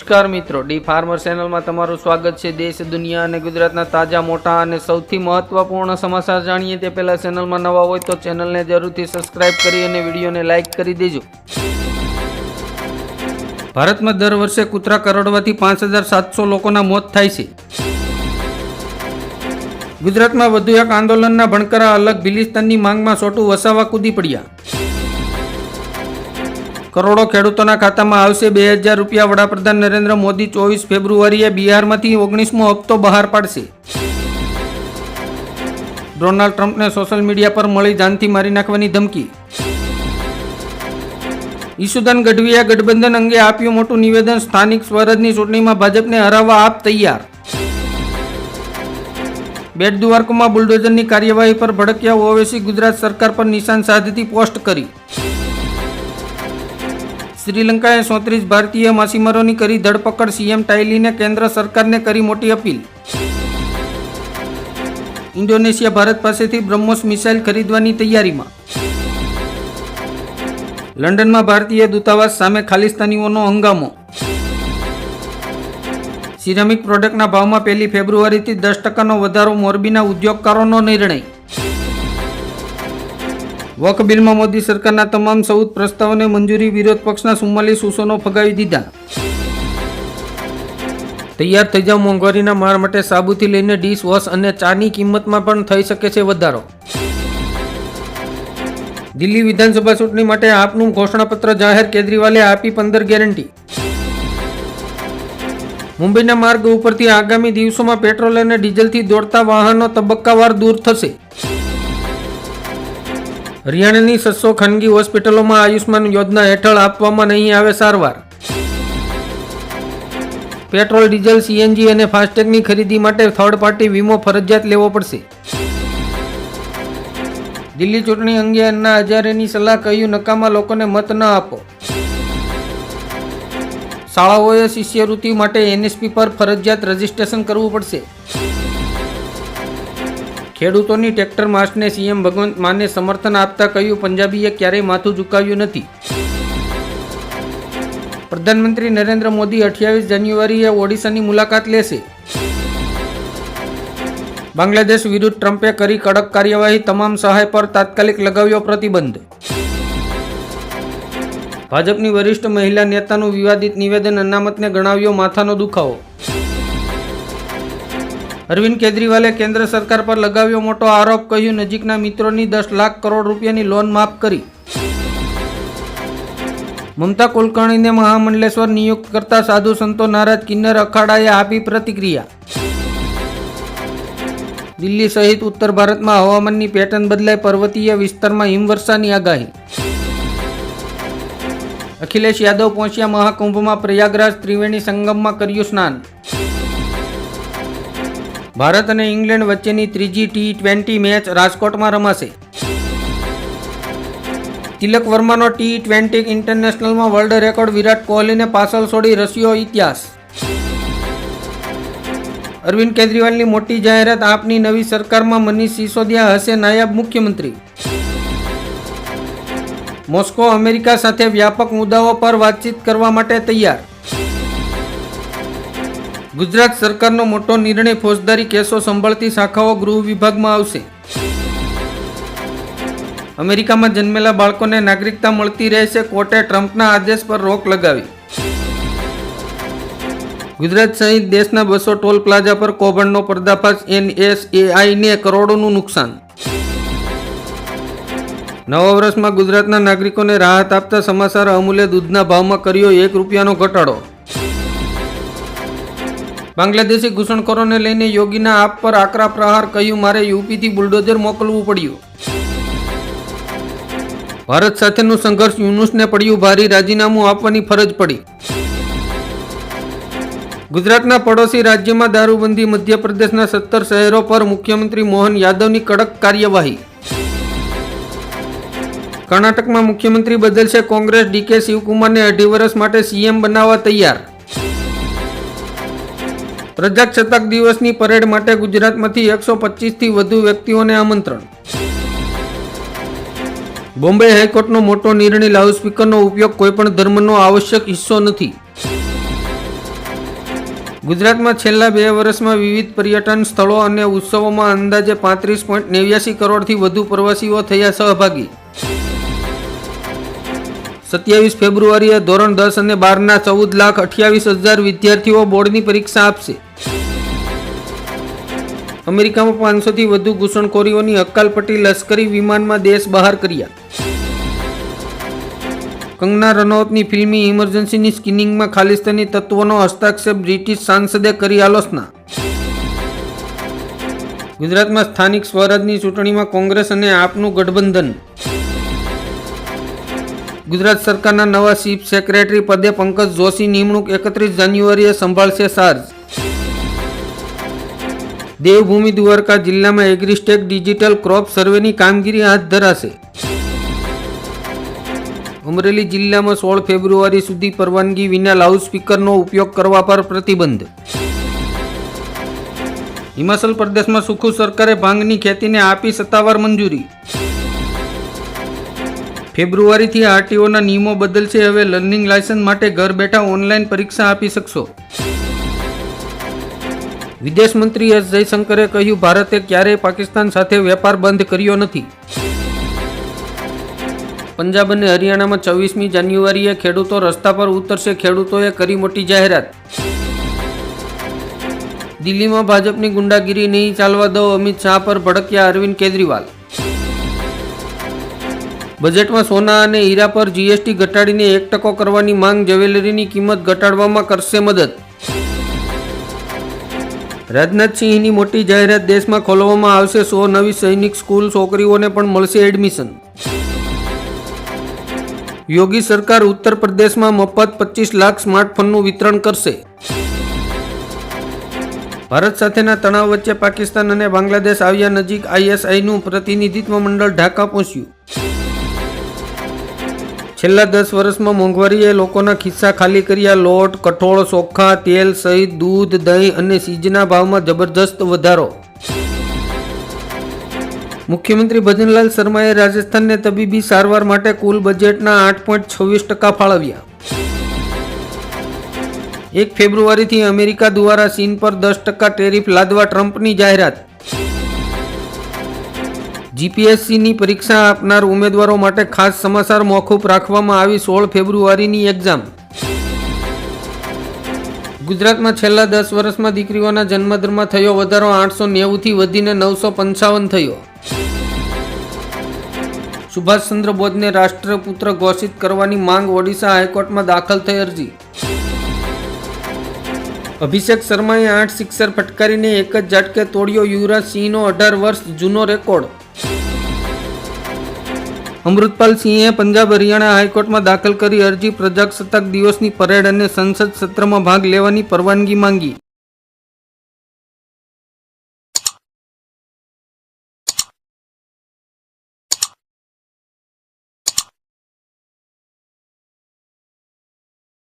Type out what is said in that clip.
નમસ્કાર મિત્રો, D farmer ચેનલમાં તમારું સ્વાગત છે। દેશ, દુનિયા અને ગુજરાતના તાજા, મોટા અને સૌથી મહત્વપૂર્ણ સમાચાર જાણીએ તે પહેલા ચેનલમાં નવા હોય તો ચેનલને જરૂરથી સબસ્ક્રાઇબ કરી અને વિડીયોને લાઇક કરી દેજો। ભારતમાં દર વર્ષે કૂતરા કરડવાથી 5700 લોકોના મોત થાય છે। ગુજરાતમાં વધુ એક આંદોલનના ભણકરા અલગ ભિલિસ્તાનની માંગમાં છોટું વસાવા કૂદી પડ્યા। કરોડો ખેડૂતોના ખાતામાં આવશે 2000 રૂપિયા। વડાપ્રધાન નરેન્દ્ર મોદી 24 ફેબ્રુઆરીએ બિહારમાંથી 19મો હપ્તો બહાર પાડશે। ડોનાલ્ડ ટ્રમ્પને સોશિયલ મીડિયા પર મળી જાનથી મારી નાખવાની ધમકી। ઈશુદાન ગઢવીએ ગઠબંધન અંગે આપ્યું મોટું નિવેદન। સ્થાનિક સ્વરાજની ચૂંટણીમાં ભાજપને હરાવવા આપ તૈયાર। બેટ દ્વારકામાં બુલડોઝરની કાર્યવાહી પર ભડક્યા ઓવેસી ગુજરાત સરકાર પર નિશાન સાધતી પોસ્ટ કરી। શ્રીલંકાએ 34 ભારતીય માછીમારોની કરી ધરપકડ। સીએમ ટાઈલીને કેન્દ્ર સરકારને કરી મોટી અપીલ। ઇન્ડોનેશિયા ભારત પાસેથી બ્રહ્મોસ મિસાઇલ ખરીદવાની તૈયારીમાં। લંડનમાં ભારતીય દૂતાવાસ સામે ખાલિસ્તાનીઓનો હંગામો। સિરામિક પ્રોડક્ટના ભાવમાં 1 ફેબ્રુઆરીથી 10% વધારો। મોરબીના ઉદ્યોગકારોનો નિર્ણય। વક્ફ બિલમાં મોદી સરકારના તમામ 14 પ્રસ્તાવોને મંજૂરી। વિરોધ પક્ષના 44 સૂચનો ફગાવી દીધા। તૈયાર થઈ જાવ, મોંઘવારીના માર માટે સાબુથી લઈને ડીશ વોશ અને ચાની કિંમતમાં પણ થઈ શકે છે વધારો। દિલ્હી વિધાનસભા ચૂંટણી માટે આપનું ઘોષણાપત્ર જાહેર। કેજરીવાલે આપી 15 ગેરંટી। મુંબઈના માર્ગ ઉપરથી આગામી દિવસોમાં પેટ્રોલ અને ડીઝલથી દોડતા વાહનો તબક્કાવાર દૂર થશે। હરિયાણાની 600 ખાનગી હોસ્પિટલોમાં આયુષ્માન યોજના હેઠળ આપવામાં નહીં આવે સારવાર। પેટ્રોલ, ડીઝલ, સીએનજી અને ફાસ્ટેગની ખરીદી માટે થર્ડ પાર્ટી વીમો ફરજિયાત લેવો પડશે। દિલ્હી ચૂંટણી અંગે અન્ના હજારેની સલાહ, કહ્યું નકામા લોકોને મત ન આપો। શાળાઓએ શિષ્યવૃત્તિ માટે એનએસપી પર ફરજિયાત રજીસ્ટ્રેશન કરવું પડશે। ખેડૂતોની ટ્રેક્ટર માર્ચને સીએમ ભગવંત માને સમર્થન આપતા કહ્યું પંજાબીએ ક્યારેય માથું ઝુકાવ્યું નથી। પ્રધાનમંત્રી નરેન્દ્ર મોદી 28 જાન્યુઆરીએ ઓડિશાની મુલાકાત લેશે। બાંગ્લાદેશ વિરુદ્ધ ટ્રમ્પે કરી કડક કાર્યવાહી। તમામ સહાય પર તાત્કાલિક લગાવ્યો પ્રતિબંધ। ભાજપની વરિષ્ઠ મહિલા નેતાનું વિવાદિત નિવેદન, અનામતને ગણાવ્યો માથાનો દુખાવો। અરવિંદ કેજરીવાલે કેન્દ્ર સરકાર પર લગાવ્યો મોટો આરોપ, કહ્યું નજીકના મિત્રોની 10 લાખ કરોડ રૂપિયાની લોન માફ કરી। મમતા કુલકર્ણીને મહામંડલેશ્વર નિયુક્ત કરતા સાધુ સંતો નારાજ। કિન્નર અખાડાએ આપી પ્રતિક્રિયા। દિલ્હી સહિત ઉત્તર ભારતમાં હવામાનની પેટર્ન બદલાય। પર્વતીય વિસ્તારમાં હિમવર્ષાની આગાહી। અખિલેશ યાદવ પહોંચ્યા મહાકુંભમાં। પ્રયાગરાજ ત્રિવેણી સંગમમાં કર્યું સ્નાન। ભારત અને ઇંગ્લેન્ડ વચ્ચેની ત્રીજી T20 મેચ રાજકોટમાં રમાશે। તિલક વર્માનો T20 ઇન્ટરનેશનલમાં વર્લ્ડ રેકોર્ડ। વિરાટ કોહલીને પાછળ છોડી રચ્યો ઇતિહાસ। અરવિંદ કેજરીવાલની મોટી જાહેરાત, આપની નવી સરકારમાં મનીષ સિસોદિયા હશે નાયબ મુખ્યમંત્રી। મોસ્કો અમેરિકા સાથે વ્યાપક મુદ્દાઓ પર વાતચીત કરવા માટે તૈયાર। ગુજરાત સરકારનો મોટો નિર્ણય, ફોજદારી કેસો સંભાળતી શાખાઓ ગૃહ વિભાગમાં આવશે। અમેરિકામાં જન્મેલા બાળકોને નાગરિકતા મળતી રહેશે। કોર્ટે ટ્રમ્પના આદેશ પર રોક લગાવી। ગુજરાત સહિત દેશના 200 ટોલ પ્લાઝા પર કૌભાંડનો પર્દાફાશ। NSAIને કરોડોનું નુકસાન। નવા વર્ષમાં ગુજરાતના નાગરિકોને રાહત આપતા સમાચાર। અમૂલે દૂધના ભાવમાં કર્યો 1 રૂપિયાનો ઘટાડો। બાંગ્લાદેશી ઘૂસણખોરોને લઈને યોગીના આપ પર આકરા પ્રહાર, કહ્યું મારે યુપીથી બુલડોઝર મોકલવું પડ્યું। ભારત સાથેનું સંઘર્ષ, યુનુસને પડ્યું ભારી। રાજીનામું આપવાની ફરજ પડી। ગુજરાતના પડોશી રાજ્યમાં દારૂબંધી। મધ્યપ્રદેશના 17 શહેરો પર મુખ્યમંત્રી મોહન યાદવની કડક કાર્યવાહી। કર્ણાટકમાં મુખ્યમંત્રી બદલશે કોંગ્રેસ। ડીકે શિવકુમારને 2.5 વર્ષ માટે સીએમ બનાવવા તૈયાર। પ્રજાસત્તાક દિવસની પરેડ માટે ગુજરાતમાંથી 125થી વધુ વ્યક્તિઓને આમંત્રણ। બોમ્બે હાઈકોર્ટનો મોટો નિર્ણય, લાઉડસ્પીકરનો ઉપયોગ કોઈપણ ધર્મનો આવશ્યક હિસ્સો નથી। ગુજરાતમાં છેલ્લા 2 વર્ષમાં વિવિધ પર્યટન સ્થળો અને ઉત્સવોમાં અંદાજે 35.89 કરોડથી વધુ પ્રવાસીઓ થયા સહભાગી. 27 ફેબ્રુઆરીએ ધોરણ 10 અને 12ના 14,28,000 વિદ્યાર્થીઓ બોર્ડની પરીક્ષા આપશે. અમેરિકામાં 500થી વધુ ઘૂસણખોરીઓની હકાલપટ્ટી લશ્કરી વિમાનમાં દેશ બહાર કર્યા. કંગના રનૌતની ફિલ્મી ઇમરજન્સીની સ્ક્રીનિંગમાં ખાલિસ્તાની તત્વોનો હસ્તાક્ષેપ, બ્રિટિશ સાંસદે કરી આલોચના. ગુજરાતમાં સ્થાનિક સ્વરાજની ચૂંટણીમાં કોંગ્રેસ અને આપનું ગઠબંધન. ગુજરાત સરકારના નવા ચીફ સેક્રેટરી પદે પંકજ જોશી નિમણૂક 31 જાન્યુઆરીએ સંભાળશે ચાર્જ. દેવભૂમિ દ્વારકા જિલ્લામાં એગ્રીસ્ટેક ડિજિટલ ક્રોપ સર્વેની કામગીરી હાથ ધરાશે. અમરેલી જિલ્લામાં 16 ફેબ્રુઆરી સુધી પરવાનગી વિના લાઉડસ્પીકરનો ઉપયોગ કરવા પર પ્રતિબંધ. હિમાચલ પ્રદેશમાં સુખુ સરકારે ભાંગની ખેતીને આપી સત્તાવાર મંજૂરી. ફેબ્રુઆરીથી આરટીઓના નિયમો બદલશે. હવે લર્નિંગ લાયસન્સ માટે ઘર બેઠા ઓનલાઈન પરીક્ષા આપી શકશો. વિદેશ મંત્રી એસ જયશંકરે કહ્યું, ભારતે ક્યારેય પાકિસ્તાન સાથે વેપાર બંધ કર્યો નથી. પંજાબ અને હરિયાણામાં 24મી જાન્યુઆરીએ ખેડૂતો રસ્તા પર ઉતરશે. ખેડૂતોએ કરી મોટી જાહેરાત. દિલ્હીમાં ભાજપની ગુંડાગીરી નહીં ચાલવા દો, અમિત શાહ પર ભડક્યા અરવિંદ કેજરીવાલ. બજેટમાં સોના અને હીરા પર જીએસટી ઘટાડીને 1% કરવાની માંગ. જ્વેલરીની કિંમત ઘટાડવામાં કરશે મદદ. રાજનાથસિંહની મોટી જાહેરાત. દેશમાં ખોલવામાં આવશે 100 નવી સૈનિક સ્કૂલ. છોકરીઓને પણ મળશે એડમિશન. યોગી સરકાર ઉત્તર પ્રદેશમાં મફત 25 લાખ સ્માર્ટફોનનું વિતરણ કરશે. ભારત સાથેના તણાવ વચ્ચે પાકિસ્તાન અને બાંગ્લાદેશ આવ્યા નજીક. આઈએસઆઈનું પ્રતિનિધિત્વ મંડળ ઢાકા પહોંચ્યું. છેલ્લા 10 વર્ષમાં મોંઘવારીએ લોકોના ખિસ્સા ખાલી કર્યા. લોટ, કઠોળ, ચોખા, તેલ સહિત દૂધ, દહીં અને ચીઝના ભાવમાં જબરજસ્ત વધારો. મુખ્યમંત્રી ભજનલાલ શર્માએ રાજસ્થાનને તબીબી સારવાર માટે કુલ બજેટના 8.26% ફાળવ્યા. 1 ફેબ્રુઆરીથી અમેરિકા દ્વારા ચીન પર 10% ટેરિફ લાદવા ટ્રમ્પની જાહેરાત. જીપીએસસીની પરીક્ષા આપનાર ઉમેદવારો માટે ખાસ સમાચાર. મોકૂફ રાખવામાં આવી 16 ફેબ્રુઆરીની એક્ઝામ. ગુજરાતમાં છેલ્લા 10 વર્ષમાં દીકરીઓના જન્મદરમાં થયો વધારો. 890થી વધીને 955 થયો. સુભાષચંદ્ર બોઝને રાષ્ટ્રપુત્ર ઘોષિત કરવાની માંગ. ઓડિશા હાઈકોર્ટમાં દાખલ થઈ અરજી. અભિષેક શર્માએ 8 સિક્સર ફટકારીને એક જ ઝાટકે તોડ્યો યુવરાજ સિંહનો 18 વર્ષ જૂનો રેકોર્ડ. અમૃતપાલ સિંહે પંજાબ હરિયાણા હાઈકોર્ટમાં દાખલ કરી અરજી. પ્રજાસત્તાક દિવસની પરેડ અને સંસદ સત્રમાં ભાગ લેવાની પરવાનગી માંગી.